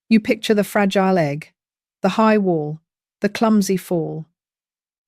You picture the fragile egg, the high wall, the clumsy fall.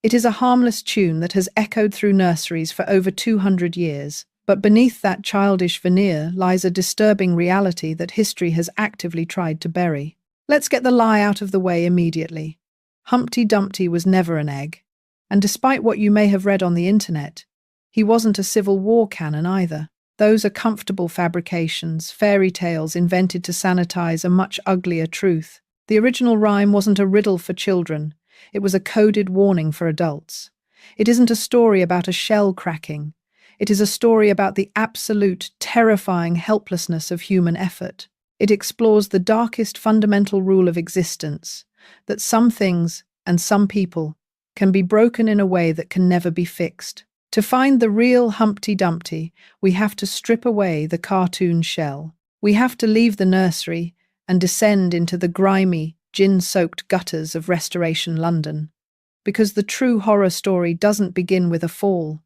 It is a harmless tune that has echoed through nurseries for over 200 years, but beneath that childish veneer lies a disturbing reality that history has actively tried to bury. Let's get the lie out of the way immediately. Humpty Dumpty was never an egg, and despite what you may have read on the internet, he wasn't a Civil War canon either. Those are comfortable fabrications, fairy tales invented to sanitize a much uglier truth. The original rhyme wasn't a riddle for children, it was a coded warning for adults. It isn't a story about a shell cracking. It is a story about the absolute, terrifying helplessness of human effort. It explores the darkest fundamental rule of existence, that some things and some people can be broken in a way that can never be fixed. To find the real Humpty Dumpty, we have to strip away the cartoon shell. We have to leave the nursery and descend into the grimy, gin-soaked gutters of Restoration London. Because the true horror story doesn't begin with a fall,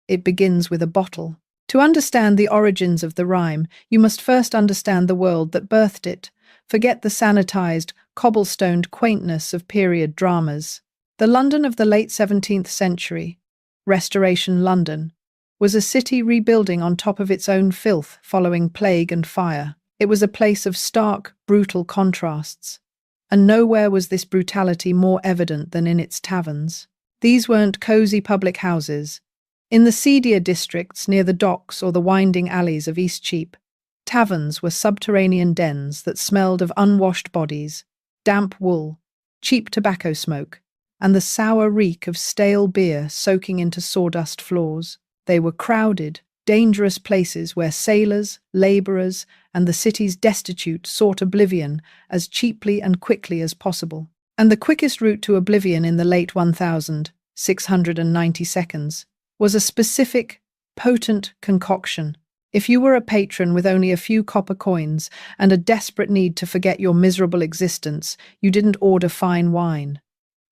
it begins with a bottle. To understand the origins of the rhyme, you must first understand the world that birthed it. Forget the sanitized, cobblestoned quaintness of period dramas. The London of the late 17th century, Restoration London, was a city rebuilding on top of its own filth following plague and fire. It was a place of stark, brutal contrasts. And nowhere was this brutality more evident than in its taverns. These weren't cosy public houses. In the seedier districts near the docks or the winding alleys of Eastcheap, taverns were subterranean dens that smelled of unwashed bodies, damp wool, cheap tobacco smoke, and the sour reek of stale beer soaking into sawdust floors. They were crowded, dangerous places where sailors, labourers, and the city's destitute sought oblivion as cheaply and quickly as possible. And the quickest route to oblivion in the late 1692 was a specific, potent concoction. If you were a patron with only a few copper coins and a desperate need to forget your miserable existence, you didn't order fine wine.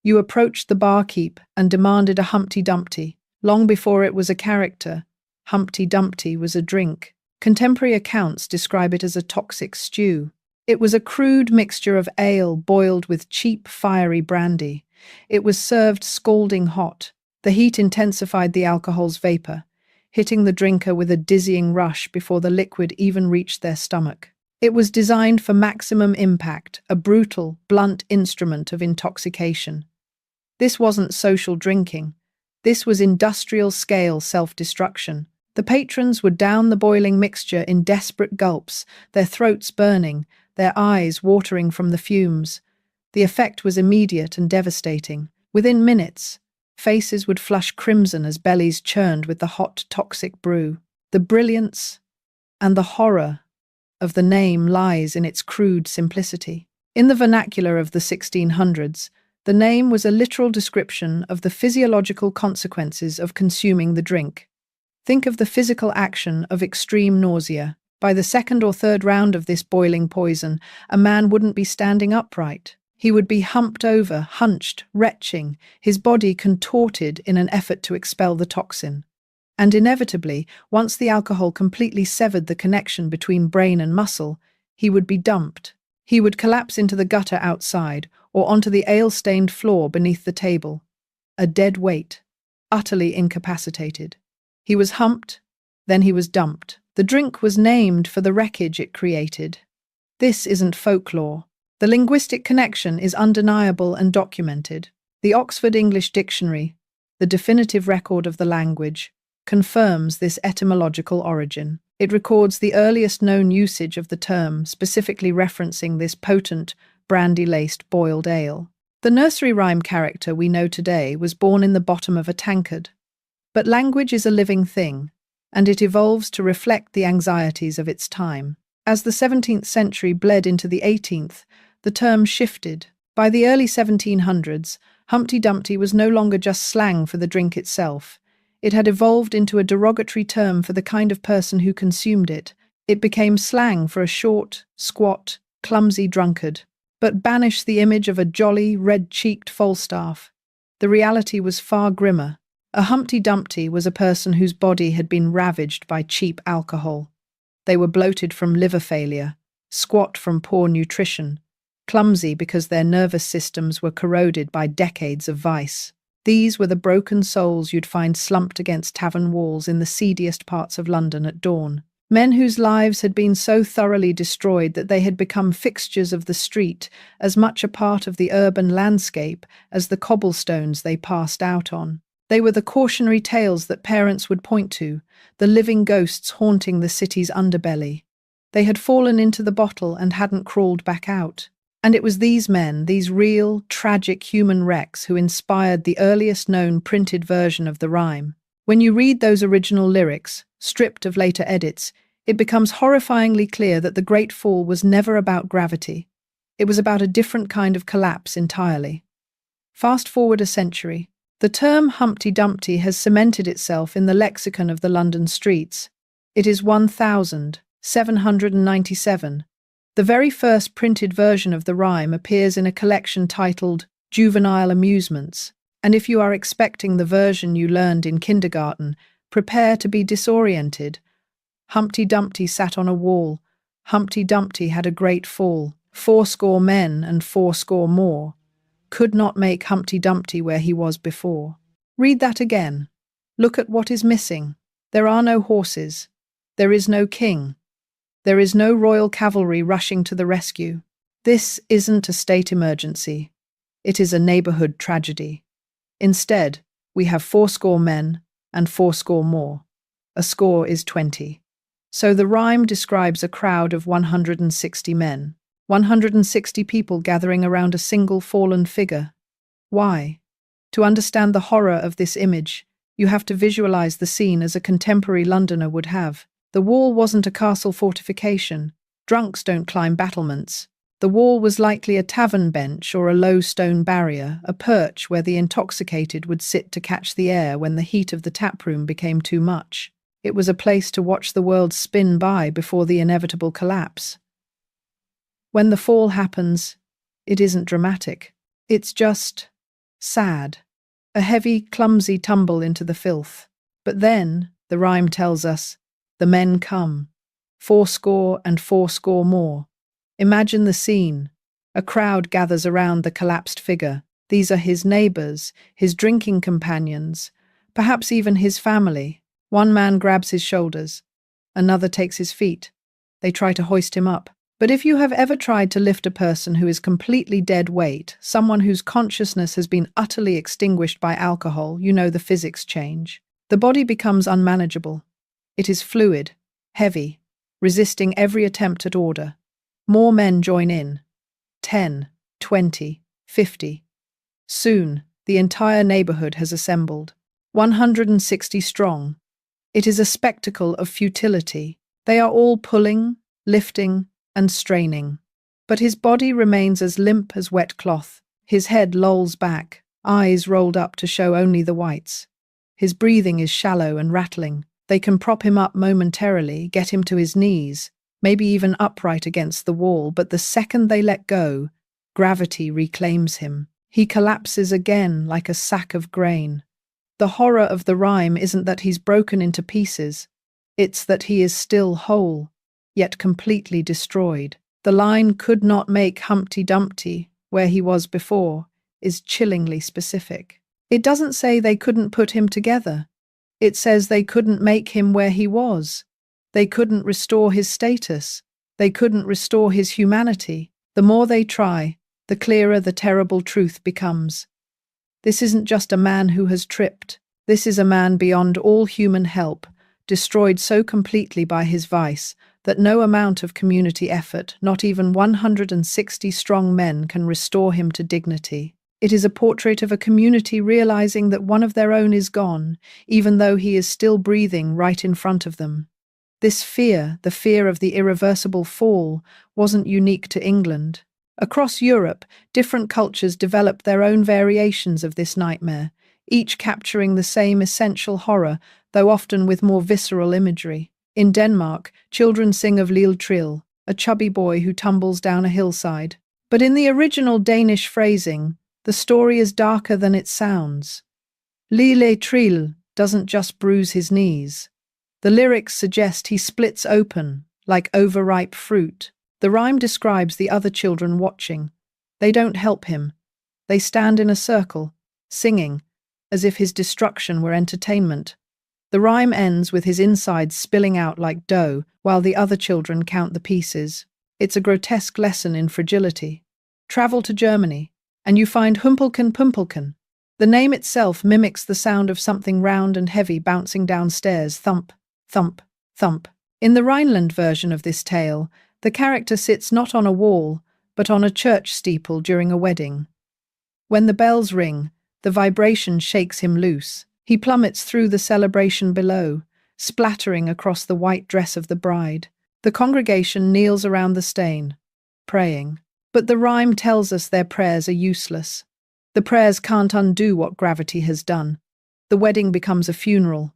You approached the barkeep and demanded a Humpty Dumpty. Long before it was a character, Humpty Dumpty was a drink. Contemporary accounts describe it as a toxic stew. It was a crude mixture of ale boiled with cheap, fiery brandy. It was served scalding hot. The heat intensified the alcohol's vapor, hitting the drinker with a dizzying rush before the liquid even reached their stomach. It was designed for maximum impact, a brutal, blunt instrument of intoxication. This wasn't social drinking. This was industrial-scale self-destruction. The patrons would down the boiling mixture in desperate gulps, their throats burning, their eyes watering from the fumes. The effect was immediate and devastating. Within minutes, faces would flush crimson as bellies churned with the hot, toxic brew. The brilliance and the horror of the name lies in its crude simplicity. In the vernacular of the 1600s, the name was a literal description of the physiological consequences of consuming the drink. Think of the physical action of extreme nausea. By the second or third round of this boiling poison, a man wouldn't be standing upright. He would be humped over, hunched, retching, his body contorted in an effort to expel the toxin. And inevitably, once the alcohol completely severed the connection between brain and muscle, he would be dumped. He would collapse into the gutter outside or onto the ale-stained floor beneath the table, a dead weight, utterly incapacitated. He was humped, then he was dumped. The drink was named for the wreckage it created. This isn't folklore. The linguistic connection is undeniable and documented. The Oxford English Dictionary, the definitive record of the language, confirms this etymological origin. It records the earliest known usage of the term, specifically referencing this potent, brandy-laced boiled ale. The nursery rhyme character we know today was born in the bottom of a tankard. But language is a living thing, and it evolves to reflect the anxieties of its time. As the 17th century bled into the 18th, the term shifted. By the early 1700s, Humpty Dumpty was no longer just slang for the drink itself. It had evolved into a derogatory term for the kind of person who consumed it. It became slang for a short, squat, clumsy drunkard. But banish the image of a jolly, red-cheeked Falstaff. The reality was far grimmer. A Humpty Dumpty was a person whose body had been ravaged by cheap alcohol. They were bloated from liver failure, squat from poor nutrition, clumsy because their nervous systems were corroded by decades of vice. These were the broken souls you'd find slumped against tavern walls in the seediest parts of London at dawn. Men whose lives had been so thoroughly destroyed that they had become fixtures of the street, as much a part of the urban landscape as the cobblestones they passed out on. They were the cautionary tales that parents would point to, the living ghosts haunting the city's underbelly. They had fallen into the bottle and hadn't crawled back out. And it was these men, these real, tragic human wrecks, who inspired the earliest known printed version of the rhyme. When you read those original lyrics, stripped of later edits, it becomes horrifyingly clear that the Great Fall was never about gravity. It was about a different kind of collapse entirely. Fast forward a century. The term Humpty Dumpty has cemented itself in the lexicon of the London streets. It is 1797. The very first printed version of the rhyme appears in a collection titled Juvenile Amusements, and if you are expecting the version you learned in kindergarten, prepare to be disoriented. Humpty Dumpty sat on a wall. Humpty Dumpty had a great fall. 80 men and 80 more could not make Humpty Dumpty where he was before. Read that again. Look at what is missing. There are no horses. There is no king. There is no royal cavalry rushing to the rescue. This isn't a state emergency. It is a neighborhood tragedy. Instead, we have 80 men and 80 more. A score is 20. So the rhyme describes a crowd of 160 men, 160 people gathering around a single fallen figure. Why? To understand the horror of this image, you have to visualize the scene as a contemporary Londoner would have. The wall wasn't a castle fortification. Drunks don't climb battlements. The wall was likely a tavern bench or a low stone barrier, a perch where the intoxicated would sit to catch the air when the heat of the taproom became too much. It was a place to watch the world spin by before the inevitable collapse. When the fall happens, it isn't dramatic. It's just sad. A heavy, clumsy tumble into the filth. But then, the rhyme tells us, the men come. 80 and 80 more. Imagine the scene. A crowd gathers around the collapsed figure. These are his neighbors, his drinking companions, perhaps even his family. One man grabs his shoulders. Another takes his feet. They try to hoist him up. But if you have ever tried to lift a person who is completely dead weight, someone whose consciousness has been utterly extinguished by alcohol, you know the physics change. The body becomes unmanageable. It is fluid, heavy, resisting every attempt at order. More men join in. 10, 20, 50. Soon, the entire neighborhood has assembled. 160 strong. It is a spectacle of futility. They are all pulling, lifting, and straining. But his body remains as limp as wet cloth. His head lolls back, eyes rolled up to show only the whites. His breathing is shallow and rattling. They can prop him up momentarily, get him to his knees, maybe even upright against the wall, but the second they let go, gravity reclaims him. He collapses again like a sack of grain. The horror of the rhyme isn't that he's broken into pieces. It's that he is still whole, yet completely destroyed. The line "could not make Humpty Dumpty where he was before" is chillingly specific. It doesn't say they couldn't put him together. It says they couldn't make him where he was. They couldn't restore his status. They couldn't restore his humanity. The more they try, the clearer the terrible truth becomes. This isn't just a man who has tripped. This is a man beyond all human help, destroyed so completely by his vice that no amount of community effort, not even 160 strong men, can restore him to dignity. It is a portrait of a community realizing that one of their own is gone, even though he is still breathing right in front of them. This fear, the fear of the irreversible fall, wasn't unique to England. Across Europe, different cultures developed their own variations of this nightmare, each capturing the same essential horror, though often with more visceral imagery. In Denmark, children sing of Lille Trill, a chubby boy who tumbles down a hillside. But in the original Danish phrasing, the story is darker than it sounds. Lille Trill doesn't just bruise his knees. The lyrics suggest he splits open, like overripe fruit. The rhyme describes the other children watching. They don't help him. They stand in a circle, singing, as if his destruction were entertainment. The rhyme ends with his insides spilling out like dough, while the other children count the pieces. It's a grotesque lesson in fragility. Travel to Germany, and you find Humpelken Pumpelken. The name itself mimics the sound of something round and heavy bouncing downstairs, thump, thump, thump. In the Rhineland version of this tale, the character sits not on a wall, but on a church steeple during a wedding. When the bells ring, the vibration shakes him loose. He plummets through the celebration below, splattering across the white dress of the bride. The congregation kneels around the stain, praying. But the rhyme tells us their prayers are useless. The prayers can't undo what gravity has done. The wedding becomes a funeral.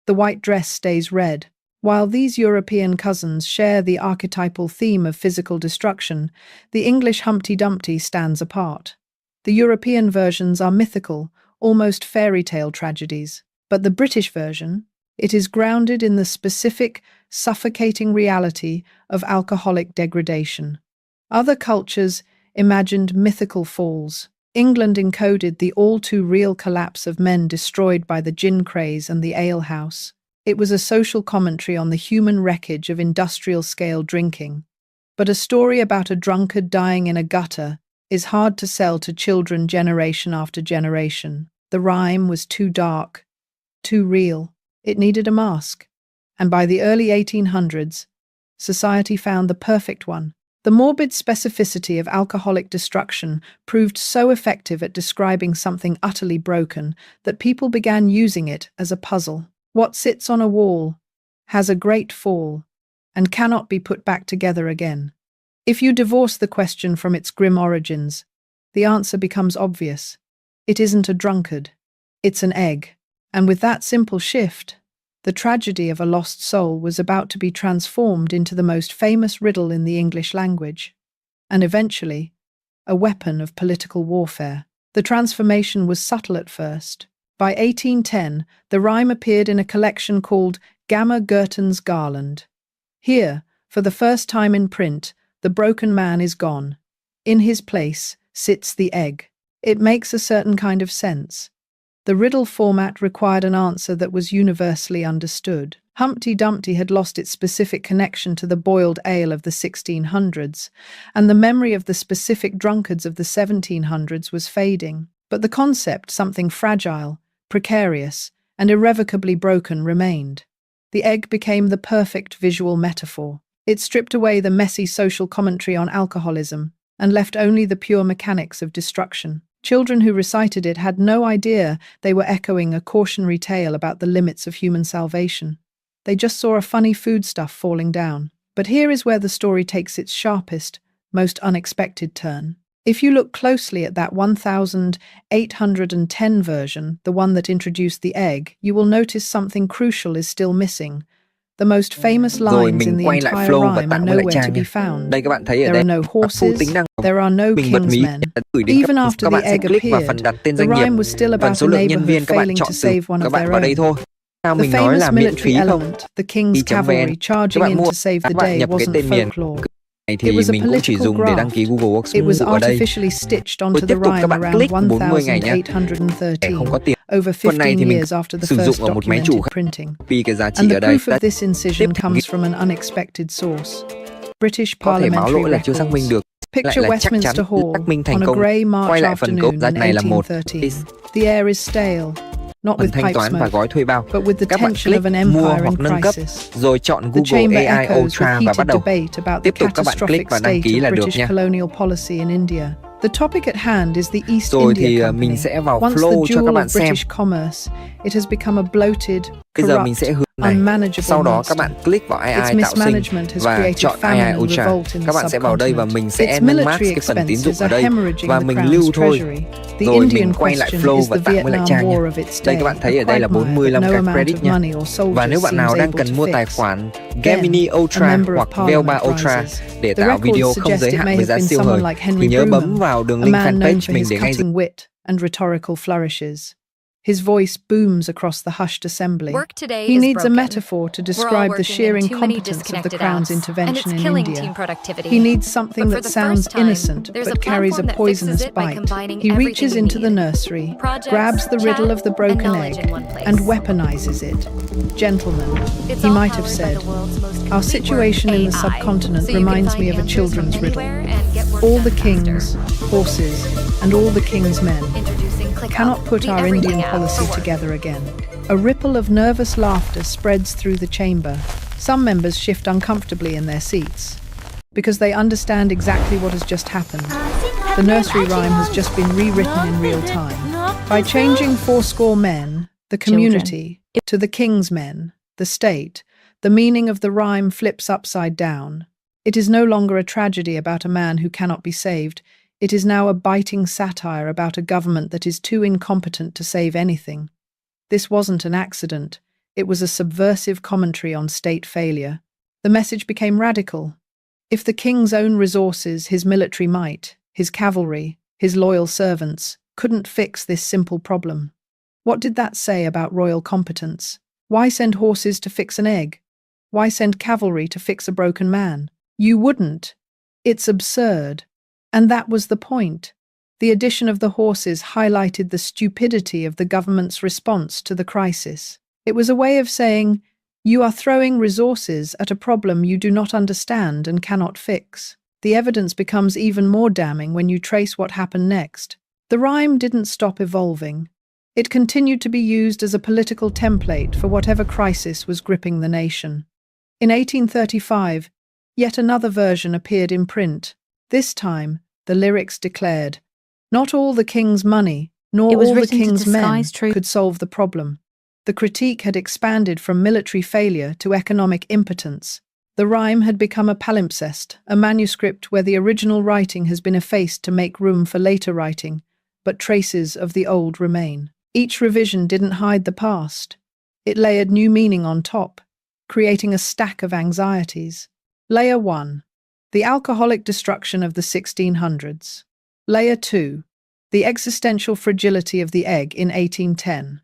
The white dress stays red. While these European cousins share the archetypal theme of physical destruction, the English Humpty Dumpty stands apart. The European versions are mythical, almost fairy tale tragedies. But the British version, it is grounded in the specific, suffocating reality of alcoholic degradation. Other cultures imagined mythical falls. England encoded the all-too-real collapse of men destroyed by the gin craze and the alehouse. It was a social commentary on the human wreckage of industrial-scale drinking. But a story about a drunkard dying in a gutter is hard to sell to children generation after generation. The rhyme was too dark, too real. It needed a mask. And by the early 1800s, society found the perfect one. The morbid specificity of alcoholic destruction proved so effective at describing something utterly broken that people began using it as a puzzle. What sits on a wall has a great fall and cannot be put back together again. If you divorce the question from its grim origins, the answer becomes obvious. It isn't a drunkard, it's an egg. And with that simple shift, the tragedy of a lost soul was about to be transformed into the most famous riddle in the English language, and eventually, a weapon of political warfare. The transformation was subtle at first. By 1810, the rhyme appeared in a collection called Gammer Gurton's Garland. Here, for the first time in print, the broken man is gone. In his place sits the egg. It makes a certain kind of sense. The riddle format required an answer that was universally understood. Humpty Dumpty had lost its specific connection to the boiled ale of the 1600s, and the memory of the specific drunkards of the 1700s was fading. But the concept, something fragile, precarious, and irrevocably broken, remained. The egg became the perfect visual metaphor. It stripped away the messy social commentary on alcoholism and left only the pure mechanics of destruction. Children who recited it had no idea they were echoing a cautionary tale about the limits of human salvation. They just saw a funny foodstuff falling down. But here is where the story takes its sharpest, most unexpected turn. If you look closely at that 1810 version, the one that introduced the egg, you will notice something crucial is still missing. The most famous lines in the entire rhyme are nowhere to be found. There are no horses, there are no kingsmen. Even after the egg appeared, the rhyme was still about a neighborhood failing to save one of their own. The famous military element, the king's cavalry charging in to save the day, wasn't folklore. It was a political graft. It was artificially stitched onto the rhyme around 1813, over 15 years after the first documented printing. And the proof of this incision comes from an unexpected source. British parliamentary records. Picture Westminster Hall on a grey March afternoon in 1813. The air is stale. Not with pipe smoke, but with the tension of an empire in crisis. The chamber echoes with heated debate about the catastrophic state of British colonial policy in India. The topic at hand is the East India Company. Once the jewel of British commerce, it has become a bloated, corrupt, unmanageable monster. Its mismanagement has created famine and revolt in the subcontinent. Its military expenses are hemorrhaging the Crown's treasury. The Indian question is the Vietnam War of its day, a quagmire that no amount of money or soldiers seems able to fix. Then, a member of Parliament rises. The records suggest it may have been someone like Henry Bruman, a man known for his cutting wit and rhetorical flourishes. His voice booms across the hushed assembly. Work today He is needs a broken. metaphor to We're all describe the working sheer in too many incompetence of the disconnected Crown's apps, and intervention it's in killing India. team productivity. He needs something But for that the sounds first time, innocent there's a but carries a platform that poisonous fixes it by bite. combining He everything reaches you into the need. nursery, Projects, grabs the riddle chat, of the and broken knowledge egg, in one place. and weaponizes it. Gentlemen, It's he all might have powered by said, the world's most our complete situation work in the AI, subcontinent so you can reminds find me of a answers children's from riddle. anywhere and get work All done the faster. kings, horses, and all the king's men Introducing ClickUp, cannot put the our everything Indian app policy for work. together again. A ripple of nervous laughter spreads through the chamber. Some members shift uncomfortably in their seats because they understand exactly what has just happened. The nursery rhyme has just been rewritten in real time. By changing fourscore men, the community, to the king's men, the state, the meaning of the rhyme flips upside down. It is no longer a tragedy about a man who cannot be saved. It is now a biting satire about a government that is too incompetent to save anything. This wasn't an accident. It was a subversive commentary on state failure. The message became radical. If the king's own resources, his military might, his cavalry, his loyal servants, couldn't fix this simple problem, what did that say about royal competence? Why send horses to fix an egg? Why send cavalry to fix a broken man? You wouldn't. It's absurd. And that was the point. The addition of the horses highlighted the stupidity of the government's response to the crisis. It was a way of saying, you are throwing resources at a problem you do not understand and cannot fix. The evidence becomes even more damning when you trace what happened next. The rhyme didn't stop evolving. It continued to be used as a political template for whatever crisis was gripping the nation. In 1835, yet another version appeared in print. This time, the lyrics declared, not all the king's money, nor all the king's men could solve the problem. The critique had expanded from military failure to economic impotence. The rhyme had become a palimpsest, a manuscript where the original writing has been effaced to make room for later writing, but traces of the old remain. Each revision didn't hide the past. It layered new meaning on top, creating a stack of anxieties. Layer 1. The alcoholic destruction of the 1600s. Layer 2. The existential fragility of the egg in 1810.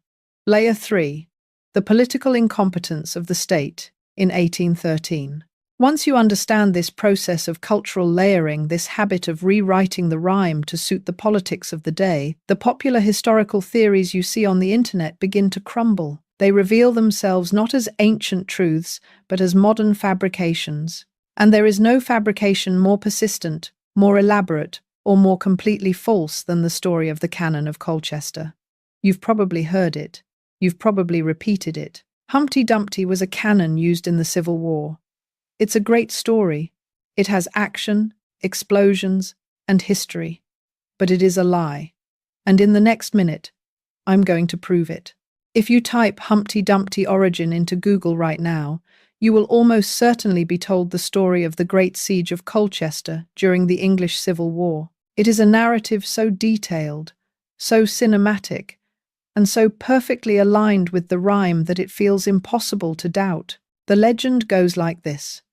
Layer 3. The political incompetence of the state in 1813. Once you understand this process of cultural layering, this habit of rewriting the rhyme to suit the politics of the day, the popular historical theories you see on the internet begin to crumble. They reveal themselves not as ancient truths, but as modern fabrications. And there is no fabrication more persistent, more elaborate, or more completely false than the story of the Canon of Colchester. You've probably heard it. You've probably repeated it. Humpty Dumpty was a cannon used in the Civil War. It's a great story. It has action, explosions, and history. But it is a lie. And in the next minute, I'm going to prove it. If you type Humpty Dumpty origin into Google right now, you will almost certainly be told the story of the Great Siege of Colchester during the English Civil War. It is a narrative so detailed, so cinematic, and so perfectly aligned with the rhyme that it feels impossible to doubt. The legend goes like this.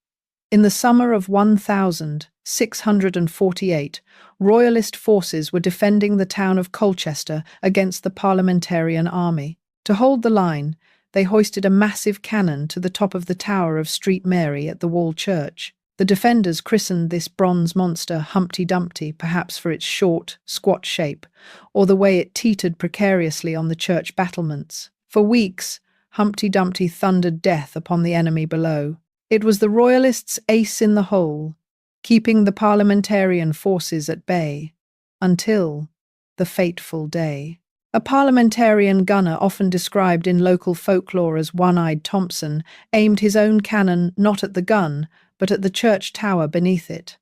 In the summer of 1648, royalist forces were defending the town of Colchester against the parliamentarian army. To hold the line, they hoisted a massive cannon to the top of the tower of Street Mary at the Wall Church. The defenders christened this bronze monster Humpty Dumpty, perhaps for its short, squat shape, or the way it teetered precariously on the church battlements. For weeks, Humpty Dumpty thundered death upon the enemy below. It was the royalists' ace in the hole, keeping the parliamentarian forces at bay, until the fateful day. A parliamentarian gunner, often described in local folklore as One-Eyed Thompson, aimed his own cannon not at the gun, but at the church tower beneath it.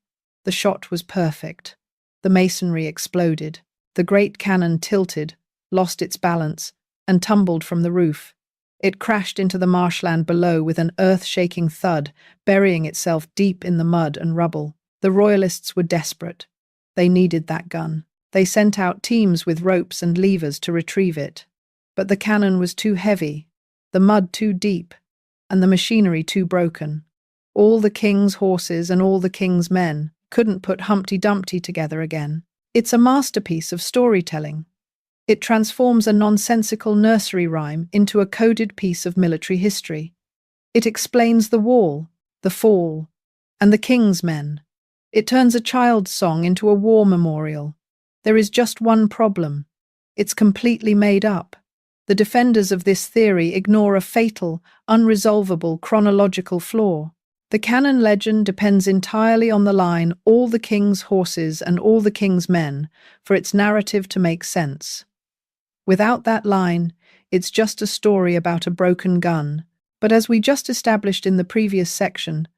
The shot was perfect. The masonry exploded. The great cannon tilted, lost its balance, and tumbled from the roof. It crashed into the marshland below with an earth-shaking thud, burying itself deep in the mud and rubble. The royalists were desperate. They needed that gun. They sent out teams with ropes and levers to retrieve it. But the cannon was too heavy, the mud too deep, and the machinery too broken. All the king's horses and all the king's men couldn't put Humpty Dumpty together again. It's a masterpiece of storytelling. It transforms a nonsensical nursery rhyme into a coded piece of military history. It explains the wall, the fall, and the king's men. It turns a child's song into a war memorial. There is just one problem. It's completely made up. The defenders of this theory ignore a fatal, unresolvable chronological flaw. The canon legend depends entirely on the line "all the king's horses and all the king's men" for its narrative to make sense. Without that line, it's just a story about a broken gun. But as we just established in the previous section,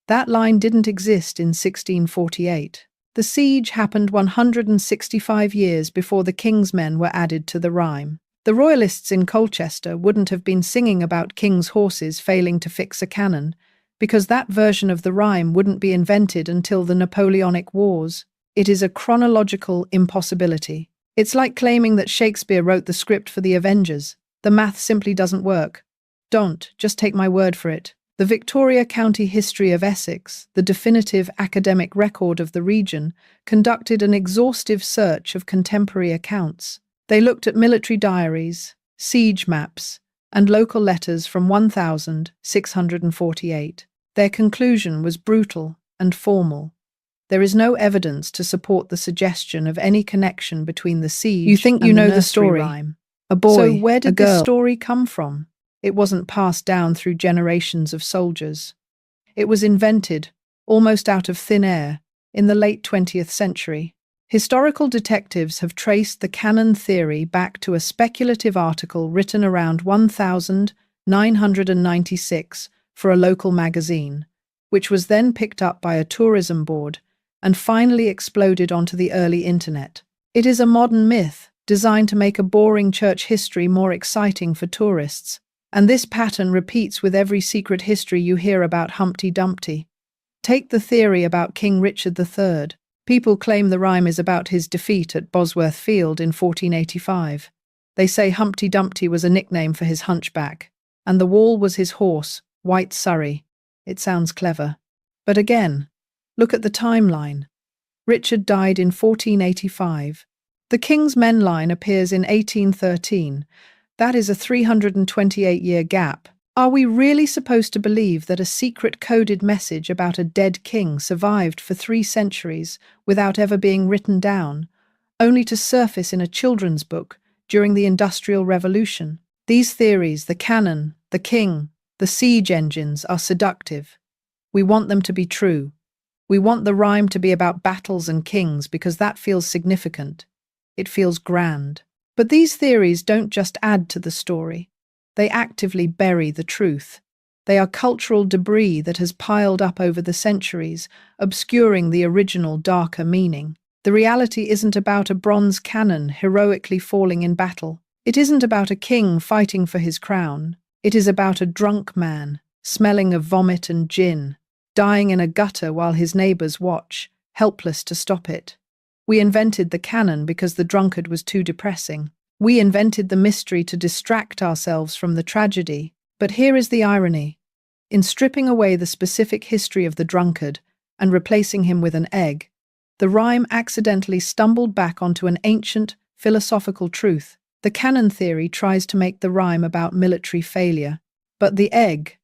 that line didn't exist in 1648. The siege happened 165 years before the king's men were added to the rhyme. The royalists in Colchester wouldn't have been singing about king's horses failing to fix a cannon, because that version of the rhyme wouldn't be invented until the Napoleonic Wars. It is a chronological impossibility. It's like claiming that Shakespeare wrote the script for the Avengers. The math simply doesn't work. Don't, just take my word for it. The Victoria County History of Essex, the definitive academic record of the region, conducted an exhaustive search of contemporary accounts. They looked at military diaries, siege maps, and local letters from 1648. Their conclusion was brutal and formal. There is no evidence to support the suggestion of any connection between the siege You think you and know the the story. rhyme. A boy, So where a did this girl. story come from? It wasn't passed down through generations of soldiers. It was invented, almost out of thin air, in the late 20th century. Historical detectives have traced the canon theory back to a speculative article written around 1996 for a local magazine, which was then picked up by a tourism board and finally exploded onto the early internet. It is a modern myth designed to make a boring church history more exciting for tourists. And this pattern repeats with every secret history you hear about Humpty Dumpty. Take the theory about King Richard III. People claim the rhyme is about his defeat at Bosworth Field in 1485. They say Humpty Dumpty was a nickname for his hunchback, and the wall was his horse, White Surrey. It sounds clever. But again, look at the timeline. Richard died in 1485. The King's Men line appears in 1813. That is a 328-year gap. Are we really supposed to believe that a secret coded message about a dead king survived for 3 centuries without ever being written down, only to surface in a children's book during the Industrial Revolution? These theories, the canon, the king, the siege engines, are seductive. We want them to be true. We want the rhyme to be about battles and kings because that feels significant. It feels grand. But these theories don't just add to the story. They actively bury the truth. They are cultural debris that has piled up over the centuries, obscuring the original darker meaning. The reality isn't about a bronze cannon heroically falling in battle. It isn't about a king fighting for his crown. It is about a drunk man, smelling of vomit and gin, dying in a gutter while his neighbors watch, helpless to stop it. We invented the canon because the drunkard was too depressing. We invented the mystery to distract ourselves from the tragedy. But here is the irony. In stripping away the specific history of the drunkard and replacing him with an egg, the rhyme accidentally stumbled back onto an ancient, philosophical truth. The canon theory tries to make the rhyme about military failure, but the egg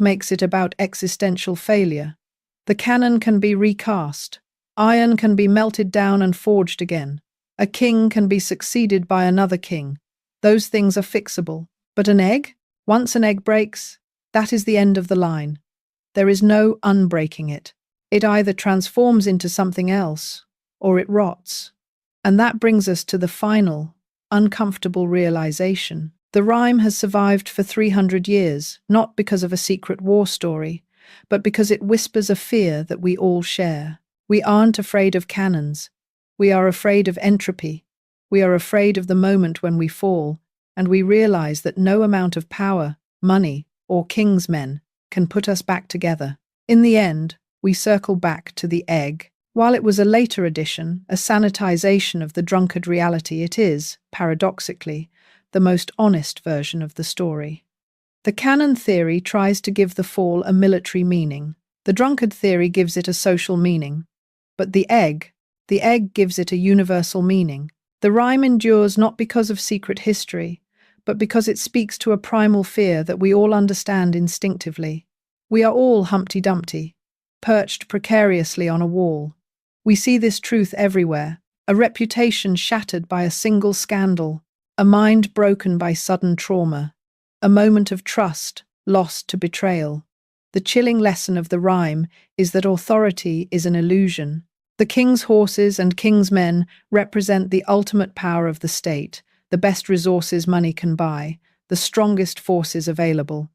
makes it about existential failure. The canon can be recast. Iron can be melted down and forged again. A king can be succeeded by another king. Those things are fixable. But an egg? Once an egg breaks, that is the end of the line. There is no unbreaking it. It either transforms into something else, or it rots. And that brings us to the final, uncomfortable realization. The rhyme has survived for 300 years, not because of a secret war story, but because it whispers a fear that we all share. We aren't afraid of cannons. We are afraid of entropy. We are afraid of the moment when we fall, and we realize that no amount of power, money, or king's men can put us back together. In the end, we circle back to the egg. While it was a later addition, a sanitization of the drunkard reality, it is, paradoxically, the most honest version of the story. The canon theory tries to give the fall a military meaning. The drunkard theory gives it a social meaning. But the egg gives it a universal meaning. The rhyme endures not because of secret history, but because it speaks to a primal fear that we all understand instinctively. We are all Humpty Dumpty, perched precariously on a wall. We see this truth everywhere, a reputation shattered by a single scandal, a mind broken by sudden trauma, a moment of trust lost to betrayal. The chilling lesson of the rhyme is that authority is an illusion. The king's horses and king's men represent the ultimate power of the state, the best resources money can buy, the strongest forces available.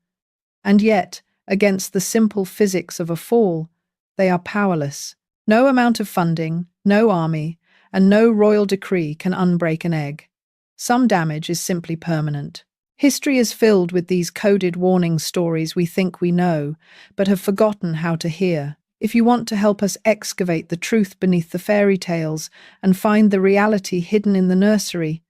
And yet, against the simple physics of a fall, they are powerless. No amount of funding, no army, and no royal decree can unbreak an egg. Some damage is simply permanent. History is filled with these coded warning stories we think we know, but have forgotten how to hear. If you want to help us excavate the truth beneath the fairy tales and find the reality hidden in the nursery,